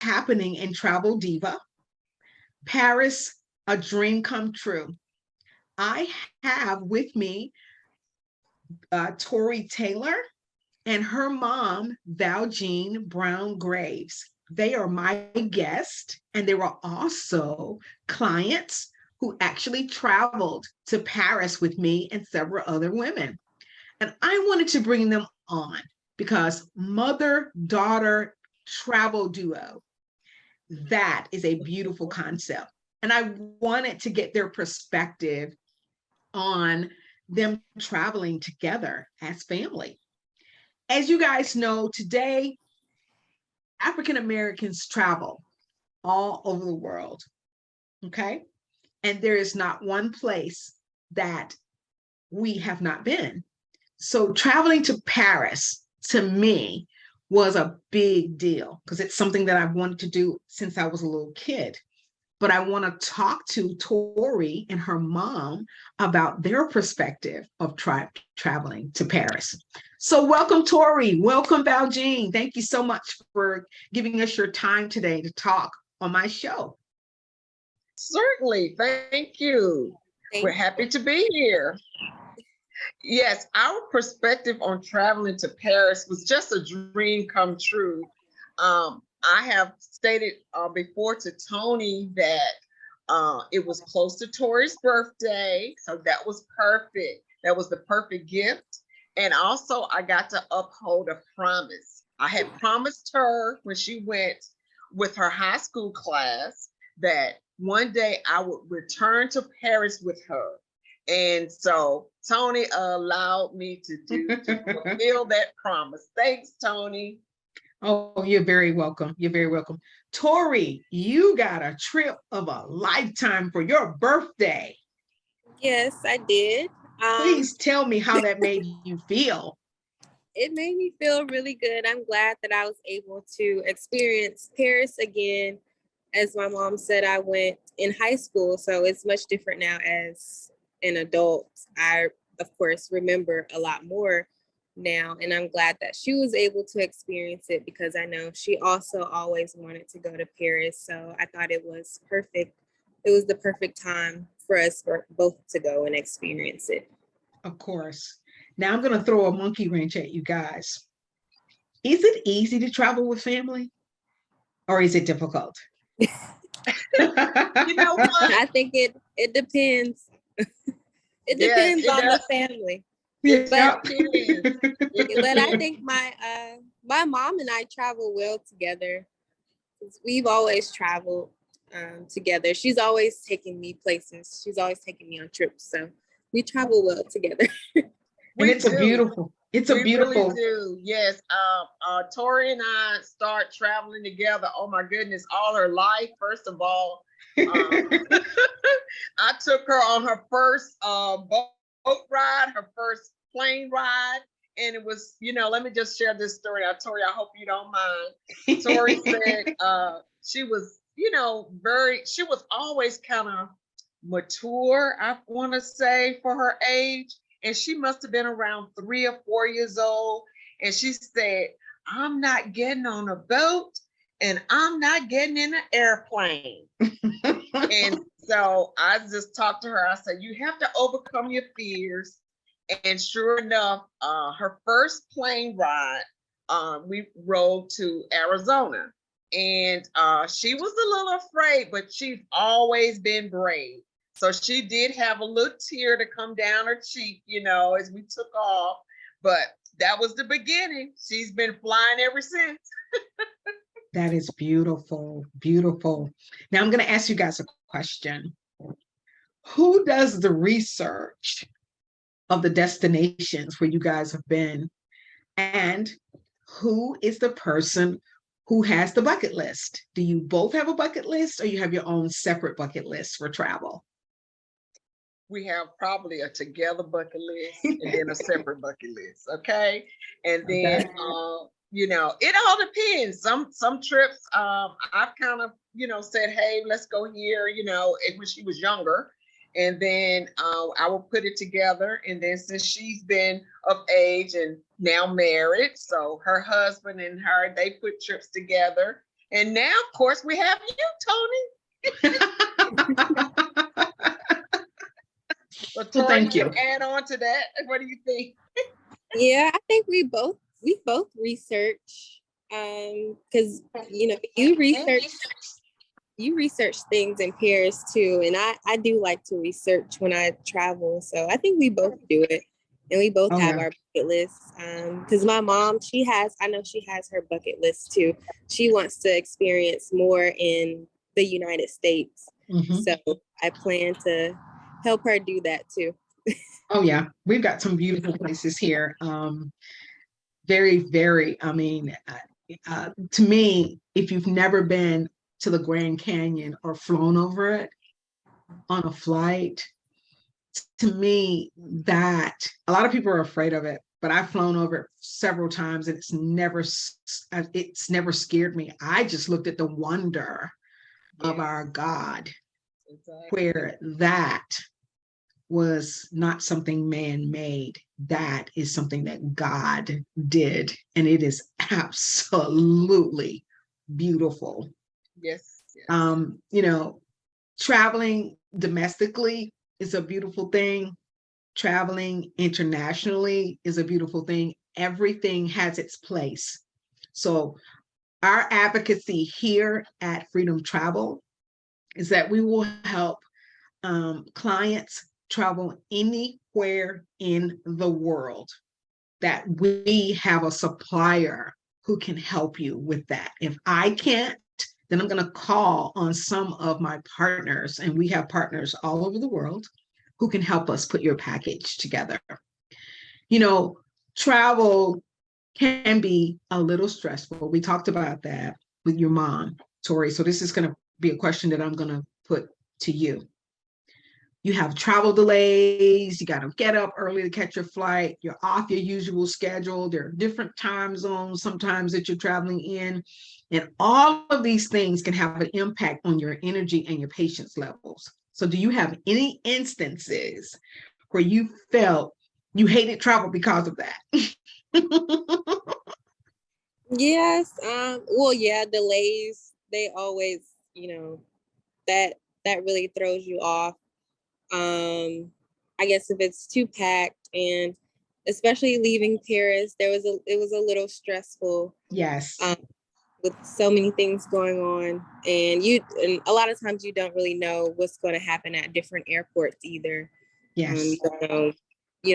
happening in Travel Diva. Paris, a dream come true. I have with me Tori Taylor and her mom, Valjean Brown Graves. They are my guest, and they were also clients who actually traveled to Paris with me and several other women. And I wanted to bring them on because mother daughter travel duo, that is a beautiful concept. And I wanted to get their perspective on them traveling together as family. As you guys know, today, African Americans travel all over the world. Okay. And there is not one place that we have not been. So traveling to Paris to me was a big deal because it's something that I've wanted to do since I was a little kid. But I want to talk to Tori and her mom about their perspective of traveling to Paris. So welcome, Tori. Welcome, Valjean. Thank you so much for giving us your time today to talk on my show. Certainly. Thank you. We're happy to be here. Yes, our perspective on traveling to Paris was just a dream come true. I have stated before to Tony that it was close to Tori's birthday, so that was perfect. That was the perfect gift. And also I got to uphold a promise. I had promised her when she went with her high school class that one day I would return to Paris with her. And so Tony allowed me to fulfill that promise. Thanks, Tony. Oh, you're very welcome. You're very welcome. Tori, you got a trip of a lifetime for your birthday. Yes, I did. Please tell me how that made you feel. It made me feel really good. I'm glad that I was able to experience Paris again. As my mom said, I went in high school, so it's much different now as an adult. I, of course, remember a lot more now, and I'm glad that she was able to experience it because I know she also always wanted to go to Paris. So I thought it was perfect. It was the perfect time for us both to go and experience it. Of course. Now I'm going to throw a monkey wrench at you guys. Is it easy to travel with family, or is it difficult? You know what? I think it depends. It depends on the family. Yeah. But I think my mom and I travel well together. We've always traveled together. She's always taking me places. She's always taking me on trips. So we travel well together. And it's a beautiful. We really do. Yes. Tori and I start traveling together. Oh my goodness, all her life. First of all, I took her on her first boat ride, her first plane ride. And it was, let me just share this story. Tori, I hope you don't mind. Tori said she was, she was always kind of mature, I want to say, for her age. And she must have been around 3 or 4 years old. And she said, I'm not getting on a boat and I'm not getting in an airplane. And so I just talked to her. I said, you have to overcome your fears. And sure enough, her first plane ride, we rode to Arizona. And she was a little afraid, but she's always been brave. So she did have a little tear to come down her cheek, as we took off. But that was the beginning. She's been flying ever since. That is beautiful, beautiful. Now I'm going to ask you guys a question. Who does the research of the destinations where you guys have been? And who is the person who has the bucket list? Do you both have a bucket list, or you have your own separate bucket list for travel? We have probably a together bucket list and then a separate bucket list. Okay. And then, it all depends. Some trips, I've kind of, said, hey, let's go here, when she was younger. And then I will put it together. And then since she's been of age and now married, so her husband and her, they put trips together. And now, of course, we have you, Tony. So, Well, Tori, thank you you. add on to that. What do you think? Yeah, I think we both research, because you research things in pairs too, and I do like to research when I travel, so I think we both do it, and we both have our bucket lists. Because my mom, I know she has her bucket list too. She wants to experience more in the United States, so I plan to help her do that too. Oh yeah, we've got some beautiful places here. Very, very. I mean, to me, if you've never been to the Grand Canyon or flown over it on a flight, to me, that a lot of people are afraid of it, but I've flown over it several times and it's never scared me. I just looked at the wonder of our God, where that was not something man made. That is something that God did. And it is absolutely beautiful. Yes. Traveling domestically is a beautiful thing. Traveling internationally is a beautiful thing. Everything has its place. So our advocacy here at Freedom Travel is that we will help clients travel anywhere in the world, that we have a supplier who can help you with that. If I can't, then I'm going to call on some of my partners, and we have partners all over the world who can help us put your package together. Travel can be a little stressful. We talked about that with your mom, Tori. So this is going to be a question that I'm going to put to you. You have travel delays, you got to get up early to catch your flight, you're off your usual schedule, there are different time zones sometimes that you're traveling in, and all of these things can have an impact on your energy and your patience levels. So do you have any instances where you felt you hated travel because of that? Yes. Well, yeah, delays, they always, that really throws you off. I guess if it's too packed, and especially leaving Paris, it was a little stressful. Yes. With so many things going on, and a lot of times you don't really know what's going to happen at different airports either. Yes. You don't know,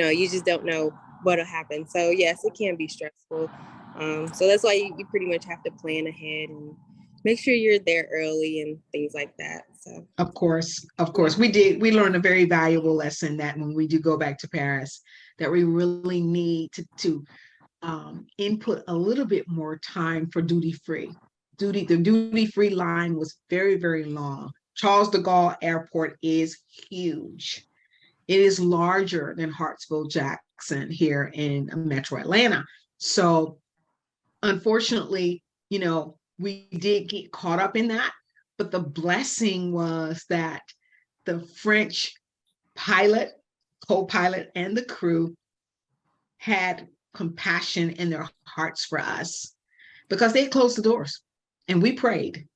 you just don't know what'll happen. So yes, it can be stressful. So that's why you pretty much have to plan ahead and make sure you're there early and things like that. So of course, we learned a very valuable lesson that when we do go back to Paris, that we really need to input a little bit more time for duty free. The duty free line was very, very long. Charles de Gaulle Airport is huge. It is larger than Hartsville Jackson here in Metro Atlanta. So unfortunately, we did get caught up in that. But the blessing was that the French pilot, co-pilot, and the crew had compassion in their hearts for us, because they closed the doors and we prayed.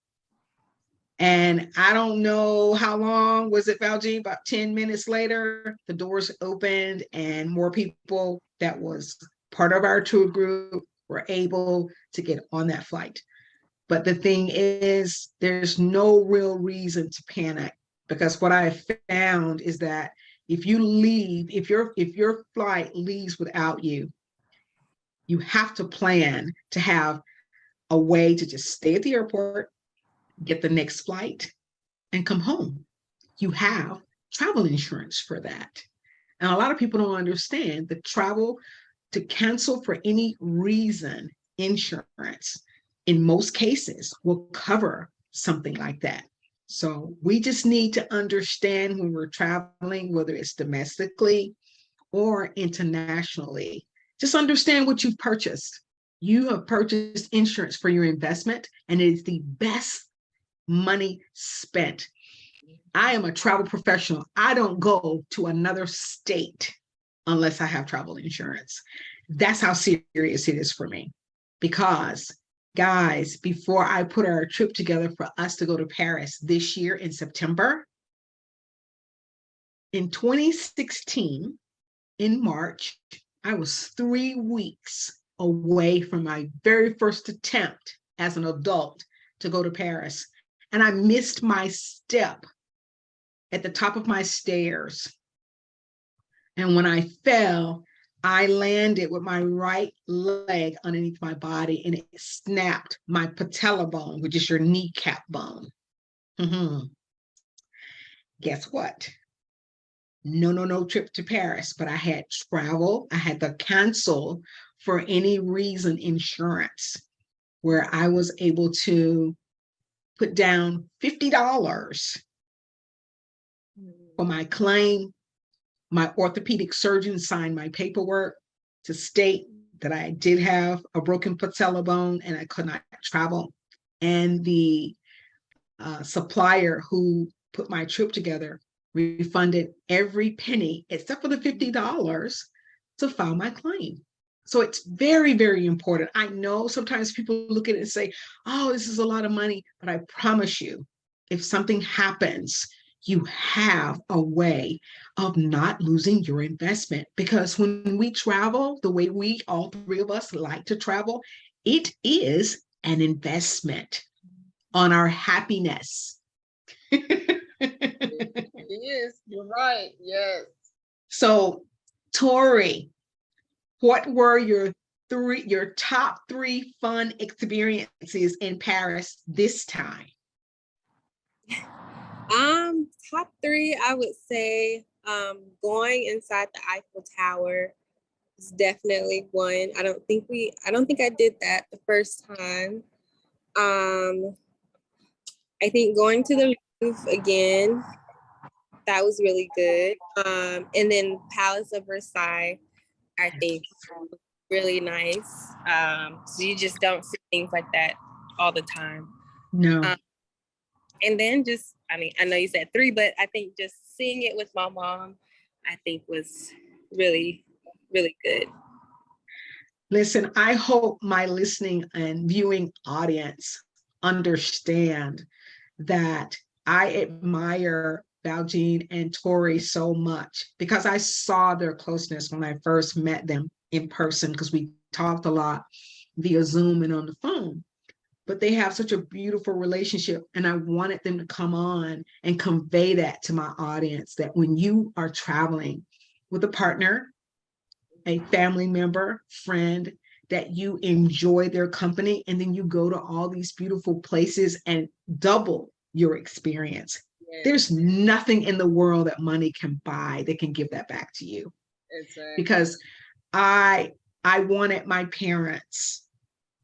And I don't know how long was it, Valjean, about 10 minutes later, the doors opened and more people that was part of our tour group were able to get on that flight. But the thing is, there's no real reason to panic, because what I found is that if your flight leaves without you, you have to plan to have a way to just stay at the airport, get the next flight, and come home. You have travel insurance for that. And a lot of people don't understand the travel to cancel for any reason insurance in most cases will cover something like that. So we just need to understand when we're traveling, whether it's domestically or internationally, just understand what you've purchased. You have purchased insurance for your investment, and it is the best money spent. I am a travel professional. I don't go to another state unless I have travel insurance. That's how serious it is for me, because Guys, before I put our trip together for us to go to Paris this year in September, in 2016, in March, I was 3 weeks away from my very first attempt as an adult to go to Paris. And I missed my step at the top of my stairs. And when I fell, I landed with my right leg underneath my body and it snapped my patella bone, which is your kneecap bone. Mm-hmm. Guess what? No trip to Paris, but I had travel. I had to cancel for any reason insurance where I was able to put down $50 for my claim. My orthopedic surgeon signed my paperwork to state that I did have a broken patella bone and I could not travel. And the supplier who put my trip together refunded every penny except for the $50 to file my claim. So it's very, very important. I know sometimes people look at it and say, oh, this is a lot of money, but I promise you, if something happens, you have a way of not losing your investment. Because when we travel, the way we, all three of us, like to travel, it is an investment on our happiness. It is. You're right. Yes. So, Tori, what were your top three fun experiences in Paris this time? Top three, I would say going inside the Eiffel Tower is definitely one. I don't think I did that the first time. I think going to the Louvre again, that was really good. And then Palace of Versailles, I think really nice. So you just don't see things like that all the time. No. And then just, I know you said three, but I think just seeing it with my mom, I think was really, really good. Listen, I hope my listening and viewing audience understand that I admire Valjean and Tori so much because I saw their closeness when I first met them in person because we talked a lot via Zoom and on the phone. But they have such a beautiful relationship, and I wanted them to come on and convey that to my audience, that when you are traveling with a partner, a family member, friend, that you enjoy their company, and then you go to all these beautiful places and double your experience. Yes. There's nothing in the world that money can buy that can give that back to you. Exactly. Because I wanted my parents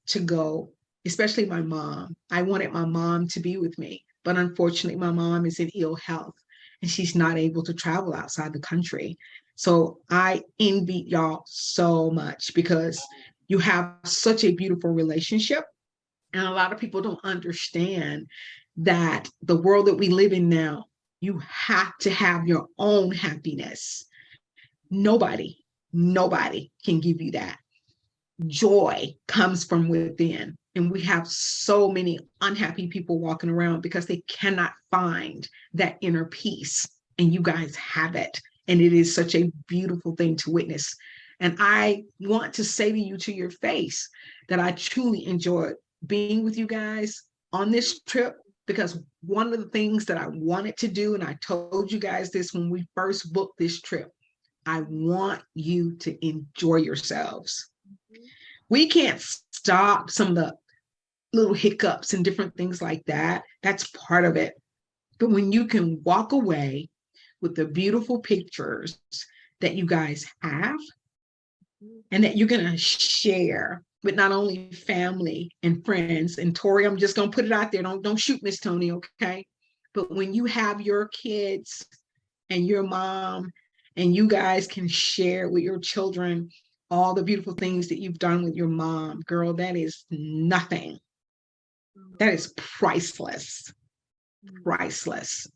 to go, especially my mom. I wanted my mom to be with me, but unfortunately my mom is in ill health and she's not able to travel outside the country. So I envy y'all so much because you have such a beautiful relationship. And a lot of people don't understand that the world that we live in now, you have to have your own happiness. Nobody can give you that. Joy comes from within. And we have so many unhappy people walking around because they cannot find that inner peace. And you guys have it. And it is such a beautiful thing to witness. And I want to say to you to your face that I truly enjoyed being with you guys on this trip, because one of the things that I wanted to do, and I told you guys this when we first booked this trip, I want you to enjoy yourselves. We can't stop some of the little hiccups and different things like that. That's part of it. But when you can walk away with the beautiful pictures that you guys have and that you're going to share with not only family and friends, and Tori, I'm just going to put it out there. Don't shoot Miss Tony, okay? But when you have your kids and your mom and you guys can share with your children all the beautiful things that you've done with your mom, girl, that is nothing. That is priceless. Priceless.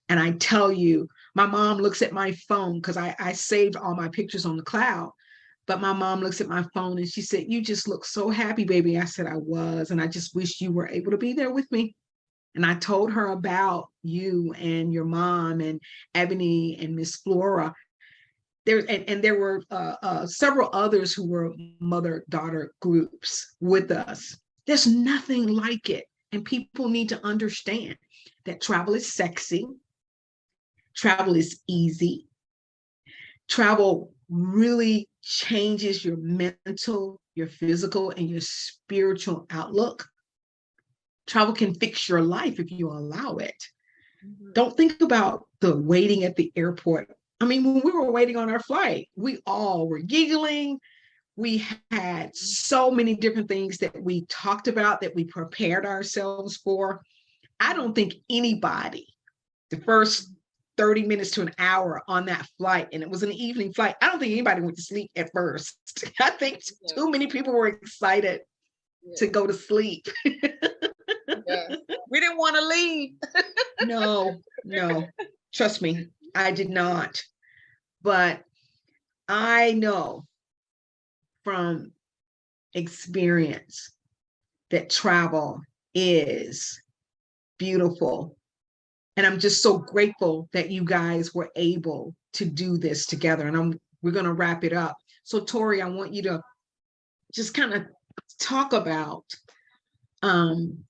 And I tell you, my mom looks at my phone because I saved all my pictures on the cloud. But my mom looks at my phone and she said, "You just look so happy, baby." I said, "I was, and I just wish you were able to be there with me." And I told her about you and your mom and Ebony and Miss Flora. There were several others who were mother-daughter groups with us. There's nothing like it. And people need to understand that travel is sexy, travel is easy, travel really changes your mental, your physical, and your spiritual outlook. Travel can fix your life if you allow it. Don't think about the waiting at the airport. I mean, when we were waiting on our flight, we all were giggling. We had so many different things that we talked about, that we prepared ourselves for. I don't think anybody, the first 30 minutes to an hour on that flight, and it was an evening flight, I don't think anybody went to sleep at first. I think too many people were excited to go to sleep. Yeah. We didn't want to leave. No, trust me, I did not. But I know from experience that travel is beautiful. And I'm just so grateful that you guys were able to do this together. And we're going to wrap it up. So Tori, I want you to just kind of talk about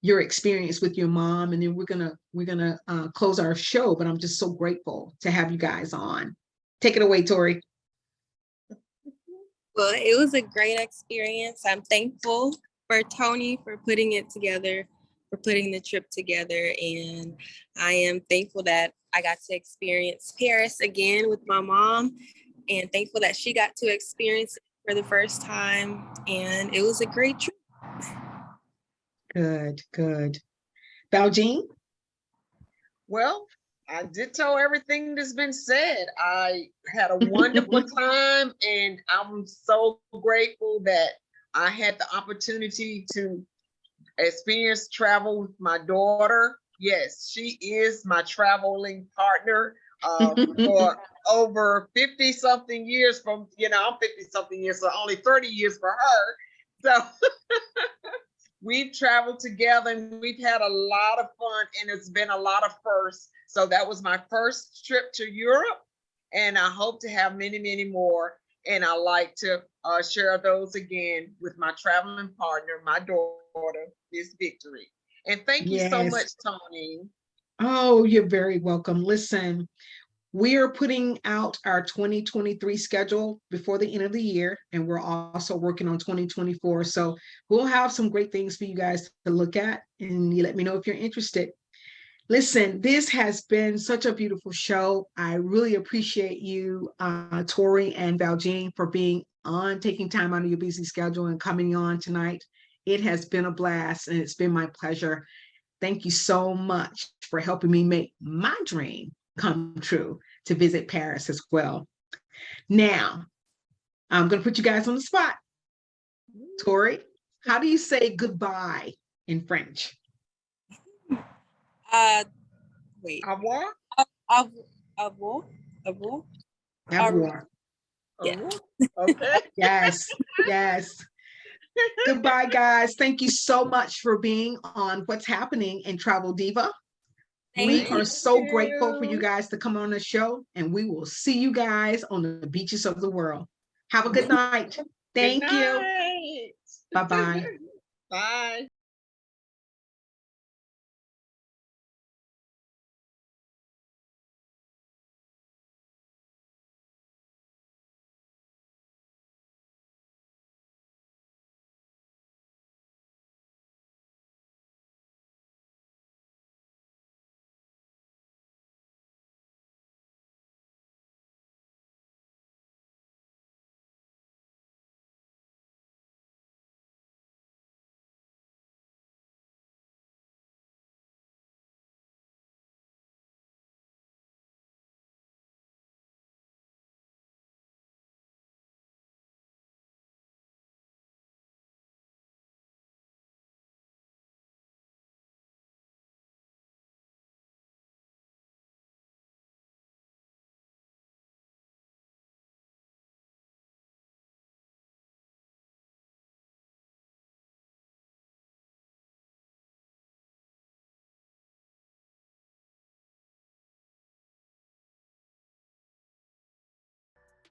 your experience with your mom, and then we're gonna close our show. But I'm just so grateful to have you guys on. Take it away, Tori. Well, it was a great experience. I'm thankful for Tony for putting it together, for putting the trip together, and I am thankful that I got to experience Paris again with my mom, and thankful that she got to experience it for the first time, and it was a great trip. Good. Valjean? Well, I ditto everything that's been said. I had a wonderful time, and I'm so grateful that I had the opportunity to experience travel with my daughter. Yes, she is my traveling partner for over 50 something years I'm 50 something years, so only 30 years for her. So we've traveled together and we've had a lot of fun, and it's been a lot of firsts. So that was my first trip to Europe, and I hope to have many, many more. And I like to share those again with my traveling partner, my daughter, Miss Victory. And thank you so much, Tony. Oh, you're very welcome. Listen, we are putting out our 2023 schedule before the end of the year, and we're also working on 2024. So we'll have some great things for you guys to look at, and you let me know if you're interested. Listen, this has been such a beautiful show. I really appreciate you, Tori and Valjean, for being on, taking time out of your busy schedule and coming on tonight. It has been a blast, and it's been my pleasure. Thank you so much for helping me make my dream come true to visit Paris as well. Now, I'm going to put you guys on the spot. Tori, how do you say goodbye in French? Wait. Au revoir? Au revoir. Au revoir. Au revoir. Yeah. Okay. Yes. Goodbye, guys. Thank you so much for being on What's Happening in Travel Diva. We are so grateful for you guys to come on the show, and we will see you guys on the beaches of the world. Have a good night. Thank you. Night. Bye-bye. Bye.